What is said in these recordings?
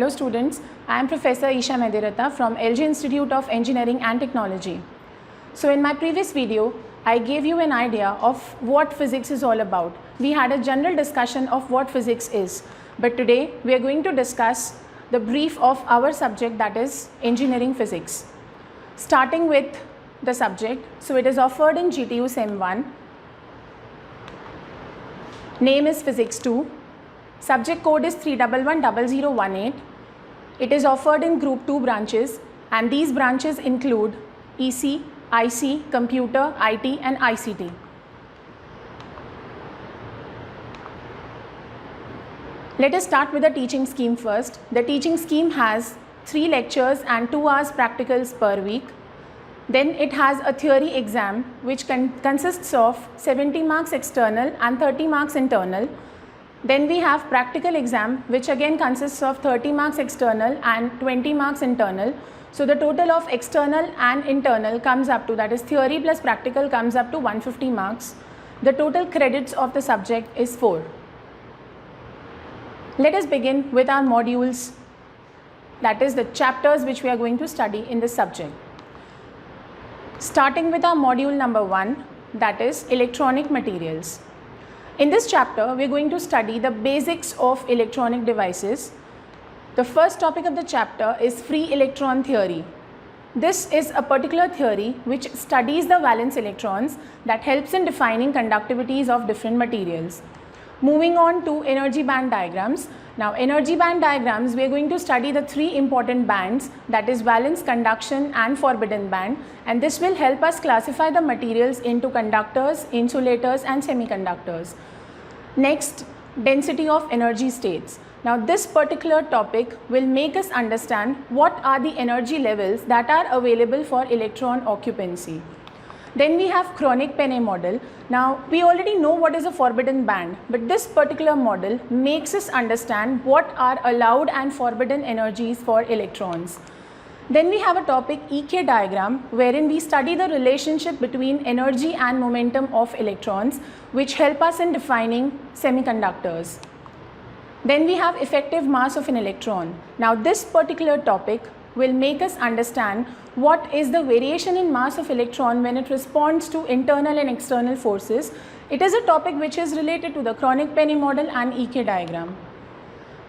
Hello students, I am Professor Isha Medirata from LG Institute of Engineering and Technology. So in my previous video, I gave you an idea of what physics is all about. We had a general discussion of what physics is, but today we are going to discuss the brief of our subject, that is engineering physics. Starting with the subject, so it is offered in GTU Sem 1. Name is Physics 2. Subject code is 3110018. It is offered in Group 2 branches, and these branches include EC, IC, Computer, IT and ICT. Let us start with the teaching scheme first. The teaching scheme has 3 lectures and 2 hours practicals per week. Then it has a theory exam which consists of 70 marks external and 30 marks internal. Then we have practical exam which again consists of 30 marks external and 20 marks internal. So the total of external and internal comes up to, that is theory plus practical, comes up to 150 marks. The total credits of the subject is 4. Let us begin with our modules, that is the chapters which we are going to study in this subject. Starting with our module number 1, that is electronic materials. In this chapter, we are going to study the basics of electronic devices. The first topic of the chapter is free electron theory. This is a particular theory which studies the valence electrons that helps in defining conductivities of different materials. Moving on to energy band diagrams. Now, energy band diagrams, we are going to study the 3 important bands, that is valence, conduction and forbidden band, and this will help us classify the materials into conductors, insulators and semiconductors. Next, density of energy states. Now, this particular topic will make us understand what are the energy levels that are available for electron occupancy. Then we have chronic Penne model. Now, we already know what is a forbidden band, but this particular model makes us understand what are allowed and forbidden energies for electrons. Then we have a topic EK diagram, wherein we study the relationship between energy and momentum of electrons, which help us in defining semiconductors. Then we have effective mass of an electron. Now, this particular topic will make us understand what is the variation in mass of electron when it responds to internal and external forces. It is a topic which is related to the chronic Penne model and EK diagram.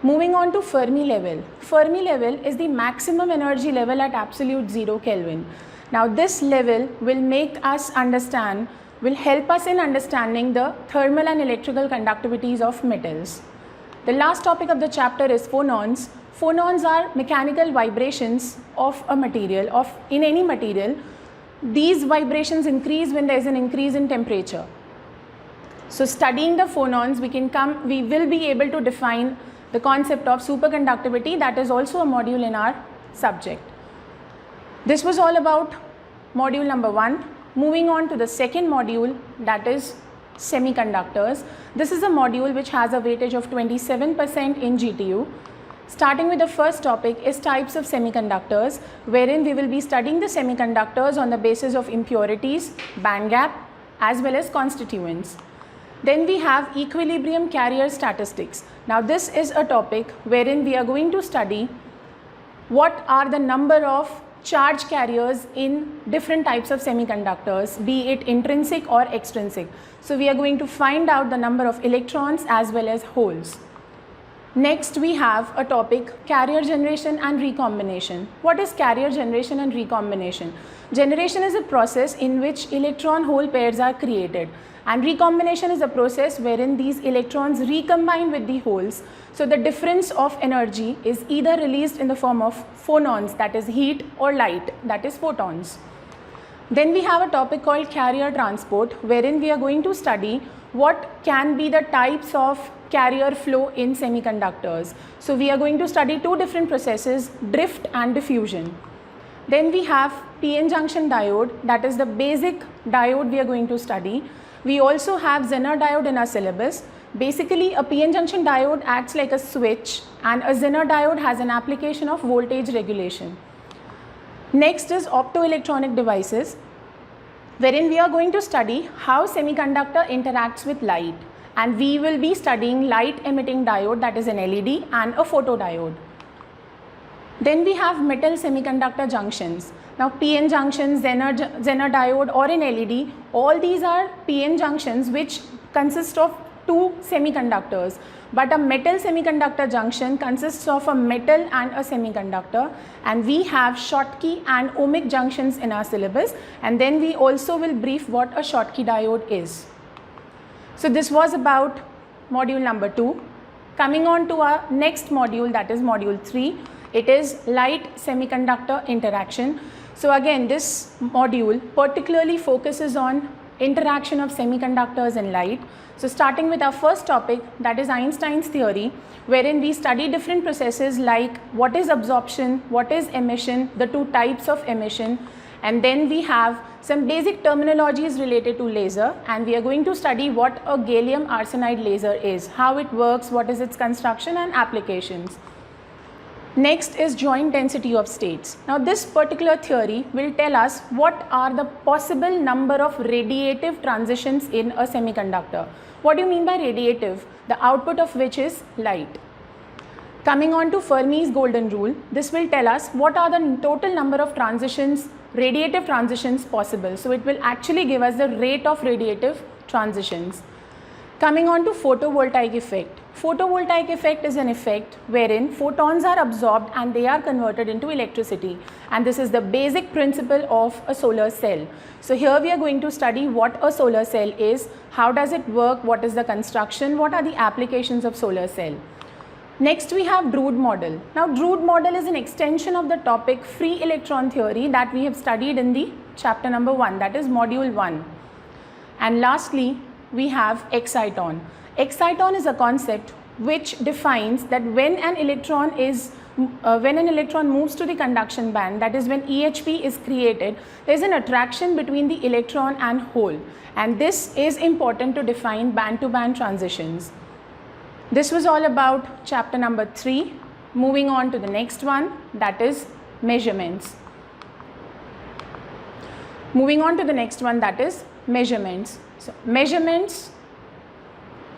Moving on to Fermi level. Fermi level is the maximum energy level at absolute 0 Kelvin. Now, this level will make us understand, will help us in understanding the thermal and electrical conductivities of metals. The last topic of the chapter is phonons. Phonons are mechanical vibrations of a material, in any material. These vibrations increase when there is an increase in temperature. So, studying the phonons, we will be able to define the concept of superconductivity, that is also a module in our subject. This was all about module number 1. Moving on to the second module, that is semiconductors. This is a module which has a weightage of 27% in GTU. Starting with the first topic is types of semiconductors, wherein we will be studying the semiconductors on the basis of impurities, band gap as well as constituents. Then we have equilibrium carrier statistics. Now, this is a topic wherein we are going to study what are the number of charge carriers in different types of semiconductors, be it intrinsic or extrinsic. So, we are going to find out the number of electrons as well as holes. Next, we have a topic carrier generation and recombination. What is carrier generation and recombination? Generation is a process in which electron-hole pairs are created, and recombination is a process wherein these electrons recombine with the holes. So, the difference of energy is either released in the form of phonons, that is heat, or light, that is photons. Then we have a topic called carrier transport, wherein we are going to study what can be the types of carrier flow in semiconductors. So, we are going to study 2 different processes, drift and diffusion. Then we have PN junction diode, that is the basic diode we are going to study. We also have Zener diode in our syllabus. Basically, a PN junction diode acts like a switch, and a Zener diode has an application of voltage regulation. Next is optoelectronic devices, wherein we are going to study how semiconductor interacts with light. and we will be studying light emitting diode, that is an LED, and a photodiode. Then we have metal semiconductor junctions. Now PN junctions, Zener diode, or in LED, all these are PN junctions which consist of two semiconductors. But a metal semiconductor junction consists of a metal and a semiconductor, and we have Schottky and ohmic junctions in our syllabus, and then we also will brief what a Schottky diode is. So this was about module number 2. Coming on to our next module, that is module 3. It is light semiconductor interaction. So again, this module particularly focuses on interaction of semiconductors and light. So starting with our first topic, that is Einstein's theory, wherein we study different processes like what is absorption, what is emission, the two types of emission, and then we have some basic terminologies related to laser, and we are going to study what a gallium arsenide laser is, how it works, what is its construction and applications. Next is joint density of states. Now this particular theory will tell us what are the possible number of radiative transitions in a semiconductor. What do you mean by radiative? The output of which is light. Coming on to Fermi's golden rule, this will tell us what are the total number of transitions, radiative transitions possible. So it will actually give us the rate of radiative transitions. Coming on to photovoltaic effect. Photovoltaic effect is an effect wherein photons are absorbed and they are converted into electricity, and this is the basic principle of a solar cell. So here we are going to study what a solar cell is, how does it work, what is the construction, what are the applications of solar cell. Next we have Drude model. Now Drude model is an extension of the topic free electron theory that we have studied in the chapter number 1, that is module 1. And lastly we have exciton. Exciton is a concept which defines that when an electron moves to the conduction band, that is when EHP is created, there is an attraction between the electron and hole, and this is important to define band-to-band transitions. This was all about chapter number 3. Moving on to the next one, that is measurements. Moving on to the next one, that is measurements. So measurements,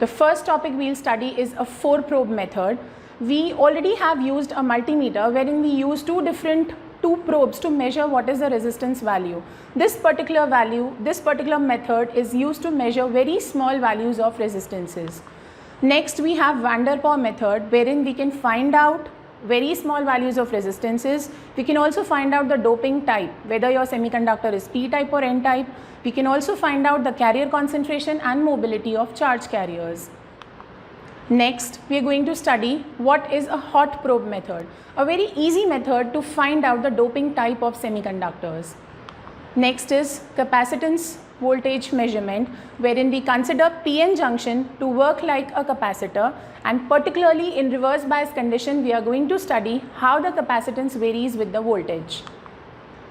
the first topic we will study is a 4-probe method. We already have used a multimeter wherein we use two probes to measure what is the resistance value. This particular method is used to measure very small values of resistances. Next we have Van der Pol method, wherein we can find out very small values of resistances. We can also find out the doping type, whether your semiconductor is p-type or n-type. We can also find out the carrier concentration and mobility of charge carriers. Next, we are going to study what is a hot probe method, a very easy method to find out the doping type of semiconductors. Next is capacitance voltage measurement, wherein we consider PN junction to work like a capacitor, and particularly in reverse bias condition we are going to study how the capacitance varies with the voltage.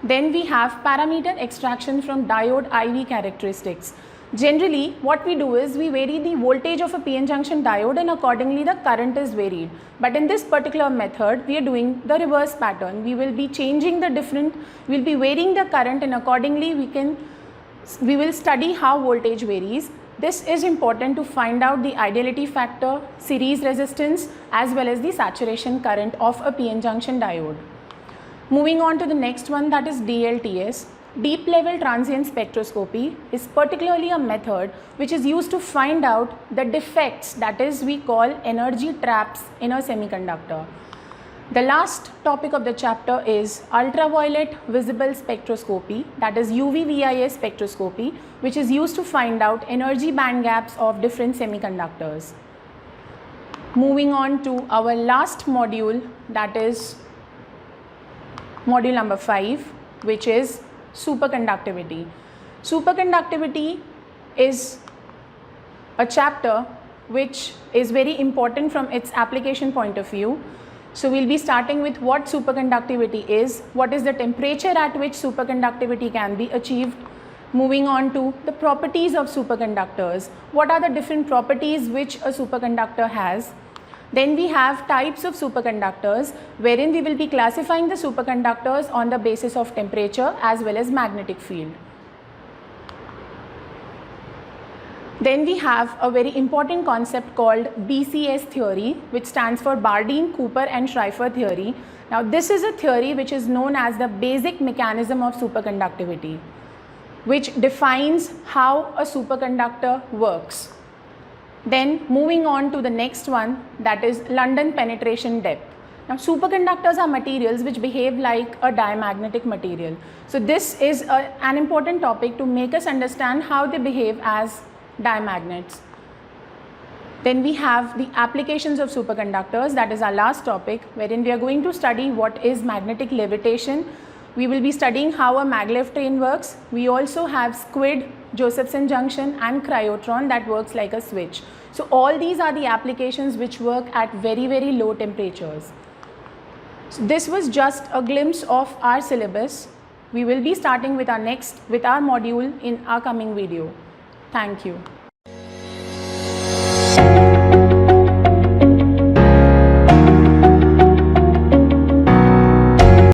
Then we have parameter extraction from diode IV characteristics. Generally what we do is we vary the voltage of a PN junction diode and accordingly the current is varied. But in this particular method we are doing the reverse pattern. We will be changing we will be varying the current, and accordingly we will study how voltage varies. This is important to find out the ideality factor, series resistance, as well as the saturation current of a PN junction diode. Moving on to the next one, that is DLTS. Deep level transient spectroscopy is particularly a method which is used to find out the defects, that is we call energy traps in a semiconductor. The last topic of the chapter is ultraviolet visible spectroscopy, that is UV-VIS spectroscopy, which is used to find out energy band gaps of different semiconductors. Moving on to our last module, that is module number 5, which is superconductivity. Superconductivity is a chapter which is very important from its application point of view. So we'll be starting with what superconductivity is, what is the temperature at which superconductivity can be achieved. Moving on to the properties of superconductors, what are the different properties which a superconductor has. Then we have types of superconductors, wherein we will be classifying the superconductors on the basis of temperature as well as magnetic field. Then we have a very important concept called BCS theory, which stands for Bardeen, Cooper and Schrieffer theory. Now this is a theory which is known as the basic mechanism of superconductivity, which defines how a superconductor works. Then moving on to the next one, that is London penetration depth. Now superconductors are materials which behave like a diamagnetic material. So this is an important topic to make us understand how they behave as diamagnets. Then we have the applications of superconductors, that is our last topic, wherein we are going to study what is magnetic levitation. We will be studying how a maglev train works. We also have squid, Josephson junction and cryotron that works like a switch. So all these are the applications which work at very, very low temperatures. So this was just a glimpse of our syllabus. We will be starting with our module in our coming video. Thank you.